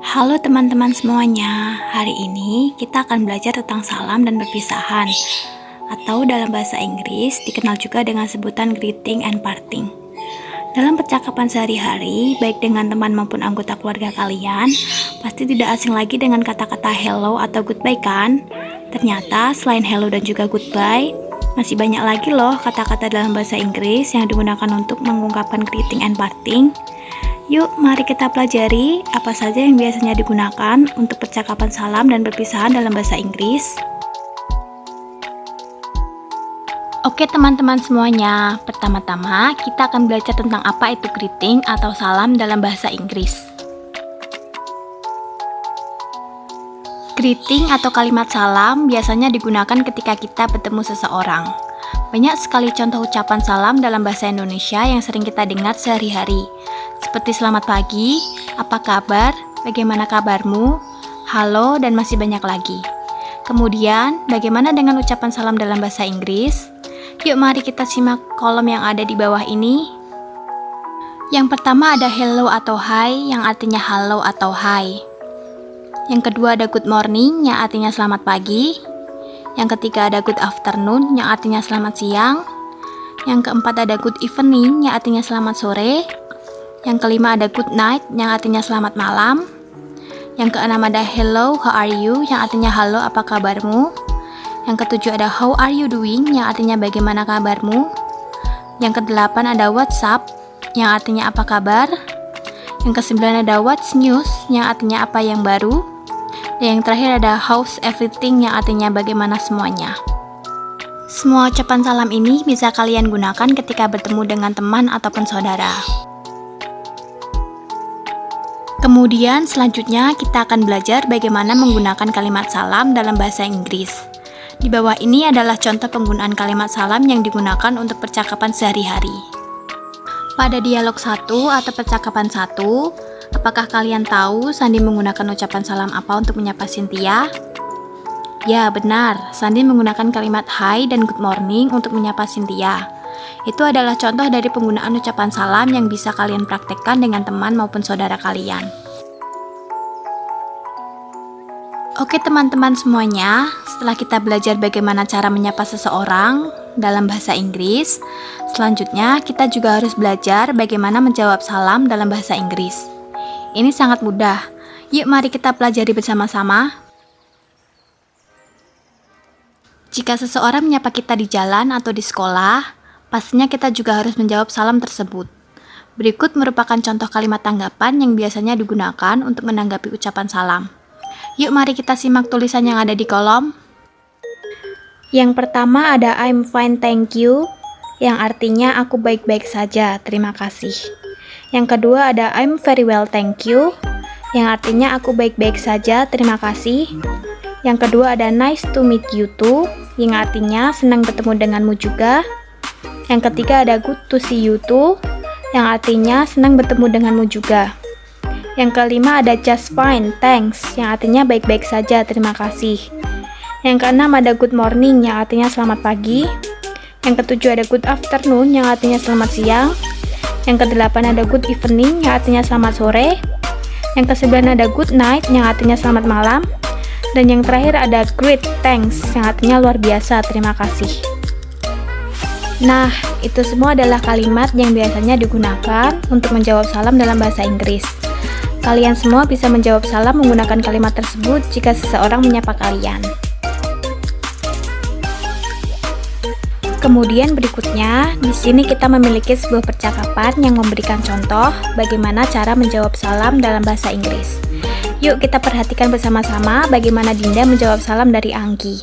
Halo teman-teman semuanya, hari ini kita akan belajar tentang salam dan perpisahan, atau dalam bahasa Inggris dikenal juga dengan sebutan greeting and parting. Dalam percakapan sehari-hari, baik dengan teman maupun anggota keluarga kalian, pasti tidak asing lagi dengan kata-kata hello atau goodbye kan? Ternyata selain hello dan juga goodbye, masih banyak lagi loh kata-kata dalam bahasa Inggris yang digunakan untuk mengungkapkan greeting and parting. Yuk, mari kita pelajari apa saja yang biasanya digunakan untuk percakapan salam dan perpisahan dalam bahasa Inggris. Oke teman-teman semuanya, pertama-tama kita akan belajar tentang apa itu greeting atau salam dalam bahasa Inggris. Greeting atau kalimat salam biasanya digunakan ketika kita bertemu seseorang. Banyak sekali contoh ucapan salam dalam bahasa Indonesia yang sering kita dengar sehari-hari. Seperti selamat pagi, apa kabar, bagaimana kabarmu, halo, dan masih banyak lagi. Kemudian, bagaimana dengan ucapan salam dalam bahasa Inggris? Yuk mari kita simak kolom yang ada di bawah ini. Yang pertama ada hello atau hi, yang artinya halo atau hai. Yang kedua ada good morning, yang artinya selamat pagi. Yang ketiga ada good afternoon, yang artinya selamat siang. Yang keempat ada good evening, yang artinya selamat sore. Yang kelima ada good night, yang artinya selamat malam. Yang keenam ada hello, how are you, yang artinya halo, apa kabarmu. Yang ketujuh ada how are you doing, yang artinya bagaimana kabarmu. Yang kedelapan ada what's up, yang artinya apa kabar. Yang kesembilan ada what's news, yang artinya apa yang baru. Dan yang terakhir ada how's everything, yang artinya bagaimana semuanya. Semua ucapan salam ini bisa kalian gunakan ketika bertemu dengan teman ataupun saudara. Kemudian selanjutnya kita akan belajar bagaimana menggunakan kalimat salam dalam bahasa Inggris. Di bawah ini adalah contoh penggunaan kalimat salam yang digunakan untuk percakapan sehari-hari. Pada dialog 1 atau percakapan 1, apakah kalian tahu Sandi menggunakan ucapan salam apa untuk menyapa Cynthia? Ya, benar. Sandi menggunakan kalimat hi dan good morning untuk menyapa Cynthia. Itu adalah contoh dari penggunaan ucapan salam yang bisa kalian praktekkan dengan teman maupun saudara kalian. Oke teman-teman semuanya, setelah kita belajar bagaimana cara menyapa seseorang dalam bahasa Inggris, selanjutnya kita juga harus belajar bagaimana menjawab salam dalam bahasa Inggris. Ini sangat mudah. Yuk mari kita pelajari bersama-sama. Jika seseorang menyapa kita di jalan atau di sekolah, pastinya kita juga harus menjawab salam tersebut. Berikut merupakan contoh kalimat tanggapan yang biasanya digunakan untuk menanggapi ucapan salam. Yuk mari kita simak tulisan yang ada di kolom. Yang pertama ada I'm fine thank you, yang artinya aku baik-baik saja, terima kasih. Yang kedua ada I'm very well thank you, yang artinya aku baik-baik saja, terima kasih. Yang kedua ada nice to meet you too, yang artinya senang bertemu denganmu juga. Yang ketiga ada good to see you too, yang artinya senang bertemu denganmu juga. Yang kelima ada just fine, thanks, yang artinya baik-baik saja, terima kasih. Yang keenam ada good morning, yang artinya selamat pagi. Yang ketujuh ada good afternoon, yang artinya selamat siang. Yang kedelapan ada good evening, yang artinya selamat sore. Yang kesembilan ada good night, yang artinya selamat malam. Dan yang terakhir ada great, thanks, yang artinya luar biasa, terima kasih. Nah, itu semua adalah kalimat yang biasanya digunakan untuk menjawab salam dalam bahasa Inggris. Kalian semua bisa menjawab salam menggunakan kalimat tersebut jika seseorang menyapa kalian. Kemudian berikutnya, di sini kita memiliki sebuah percakapan yang memberikan contoh bagaimana cara menjawab salam dalam bahasa Inggris. Yuk kita perhatikan bersama-sama bagaimana Dinda menjawab salam dari Anggi.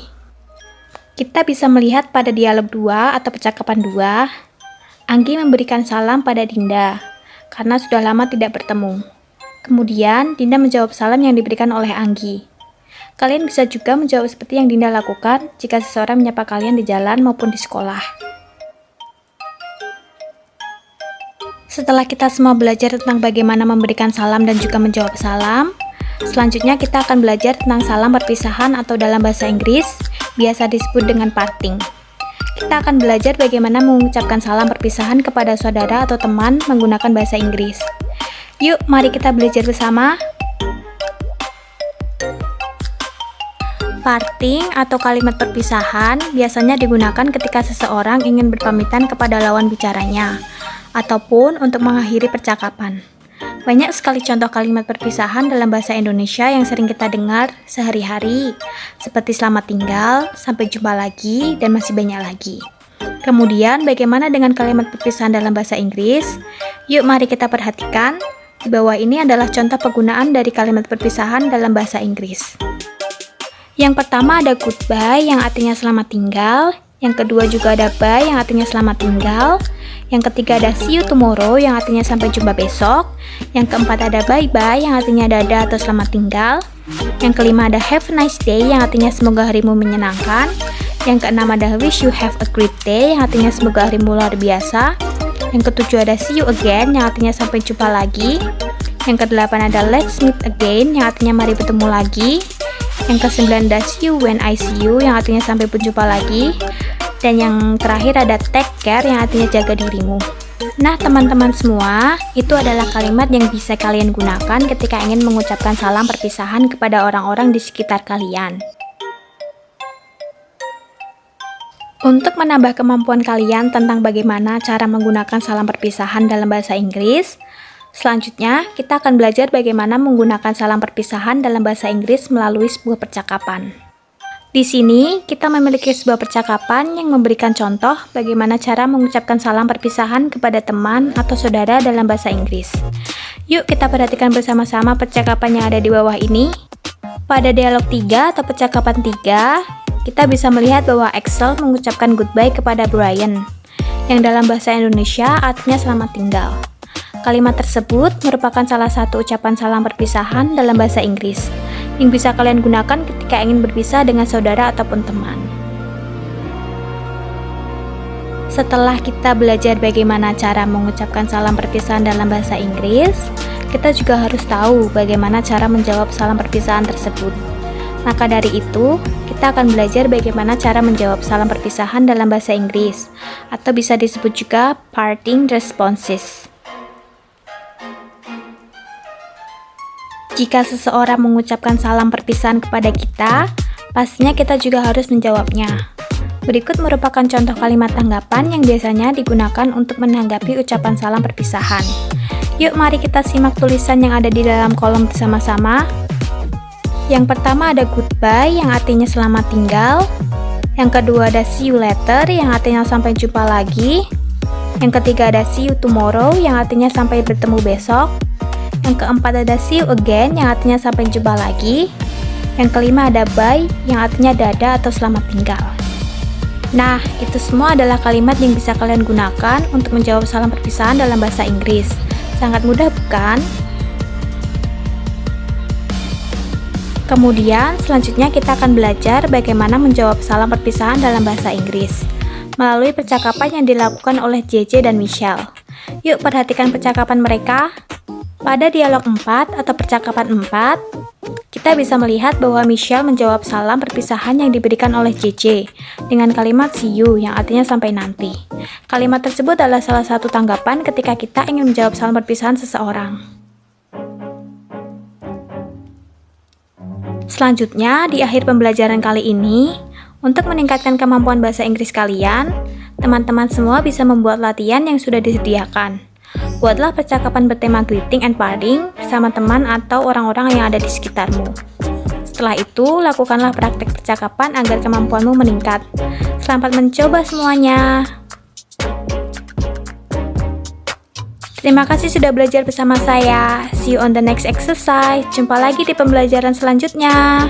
Kita bisa melihat pada dialog 2 atau percakapan 2, Anggi memberikan salam pada Dinda karena sudah lama tidak bertemu. Kemudian, Dinda menjawab salam yang diberikan oleh Anggi. Kalian bisa juga menjawab seperti yang Dinda lakukan jika seseorang menyapa kalian di jalan maupun di sekolah. Setelah kita semua belajar tentang bagaimana memberikan salam dan juga menjawab salam, selanjutnya kita akan belajar tentang salam perpisahan atau dalam bahasa Inggris, biasa disebut dengan parting. Kita akan belajar bagaimana mengucapkan salam perpisahan kepada saudara atau teman menggunakan bahasa Inggris. Yuk, mari kita belajar bersama. Parting atau kalimat perpisahan biasanya digunakan ketika seseorang ingin berpamitan kepada lawan bicaranya, ataupun untuk mengakhiri percakapan. Banyak sekali contoh kalimat perpisahan dalam bahasa Indonesia yang sering kita dengar sehari-hari, seperti selamat tinggal, sampai jumpa lagi, dan masih banyak lagi. Kemudian, bagaimana dengan kalimat perpisahan dalam bahasa Inggris? Yuk mari kita perhatikan. Di bawah ini adalah contoh penggunaan dari kalimat perpisahan dalam bahasa Inggris. Yang pertama ada goodbye yang artinya selamat tinggal. Yang kedua juga ada bye yang artinya selamat tinggal. Yang ketiga ada see you tomorrow yang artinya sampai jumpa besok. Yang keempat ada bye-bye yang artinya dadah atau selamat tinggal. Yang kelima ada have a nice day yang artinya semoga harimu menyenangkan. Yang keenam ada wish you have a great day yang artinya semoga harimu luar biasa. Yang ketujuh ada see you again yang artinya sampai jumpa lagi. Yang kedelapan ada let's meet again yang artinya mari bertemu lagi. Yang kesembilan ada see you when I see you yang artinya sampai berjumpa lagi. Dan yang terakhir ada take care yang artinya jaga dirimu. Nah teman-teman semua, itu adalah kalimat yang bisa kalian gunakan ketika ingin mengucapkan salam perpisahan kepada orang-orang di sekitar kalian. Untuk menambah kemampuan kalian tentang bagaimana cara menggunakan salam perpisahan dalam bahasa Inggris, selanjutnya kita akan belajar bagaimana menggunakan salam perpisahan dalam bahasa Inggris melalui sebuah percakapan. Di sini, kita memiliki sebuah percakapan yang memberikan contoh bagaimana cara mengucapkan salam perpisahan kepada teman atau saudara dalam bahasa Inggris. Yuk kita perhatikan bersama-sama percakapan yang ada di bawah ini. Pada dialog 3 atau percakapan 3, kita bisa melihat bahwa Axel mengucapkan goodbye kepada Brian, yang dalam bahasa Indonesia artinya selamat tinggal. Kalimat tersebut merupakan salah satu ucapan salam perpisahan dalam bahasa Inggris yang bisa kalian gunakan ketika ingin berpisah dengan saudara ataupun teman. Setelah kita belajar bagaimana cara mengucapkan salam perpisahan dalam bahasa Inggris, kita juga harus tahu bagaimana cara menjawab salam perpisahan tersebut. Maka dari itu, kita akan belajar bagaimana cara menjawab salam perpisahan dalam bahasa Inggris, atau bisa disebut juga parting responses. Jika seseorang mengucapkan salam perpisahan kepada kita, pastinya kita juga harus menjawabnya. Berikut merupakan contoh kalimat tanggapan yang biasanya digunakan untuk menanggapi ucapan salam perpisahan. Yuk mari kita simak tulisan yang ada di dalam kolom bersama-sama. Yang pertama ada goodbye yang artinya selamat tinggal. Yang kedua ada see you later yang artinya sampai jumpa lagi. Yang ketiga ada see you tomorrow yang artinya sampai bertemu besok. Yang keempat ada see you again yang artinya sampai jumpa lagi. Yang kelima ada bye yang artinya dadah atau selamat tinggal. Nah, itu semua adalah kalimat yang bisa kalian gunakan untuk menjawab salam perpisahan dalam bahasa Inggris. Sangat mudah bukan? Kemudian, selanjutnya kita akan belajar bagaimana menjawab salam perpisahan dalam bahasa Inggris melalui percakapan yang dilakukan oleh JJ dan Michelle. Yuk perhatikan percakapan mereka. Pada dialog 4 atau percakapan 4, kita bisa melihat bahwa Michelle menjawab salam perpisahan yang diberikan oleh JJ dengan kalimat see you yang artinya sampai nanti. Kalimat tersebut adalah salah satu tanggapan ketika kita ingin menjawab salam perpisahan seseorang. Selanjutnya, di akhir pembelajaran kali ini, untuk meningkatkan kemampuan bahasa Inggris kalian, teman-teman semua bisa membuat latihan yang sudah disediakan. Buatlah percakapan bertema greeting and parting bersama teman atau orang-orang yang ada di sekitarmu. Setelah itu, lakukanlah praktek percakapan agar kemampuanmu meningkat. Selamat mencoba semuanya. Terima kasih sudah belajar bersama saya. See you on the next exercise. Jumpa lagi di pembelajaran selanjutnya.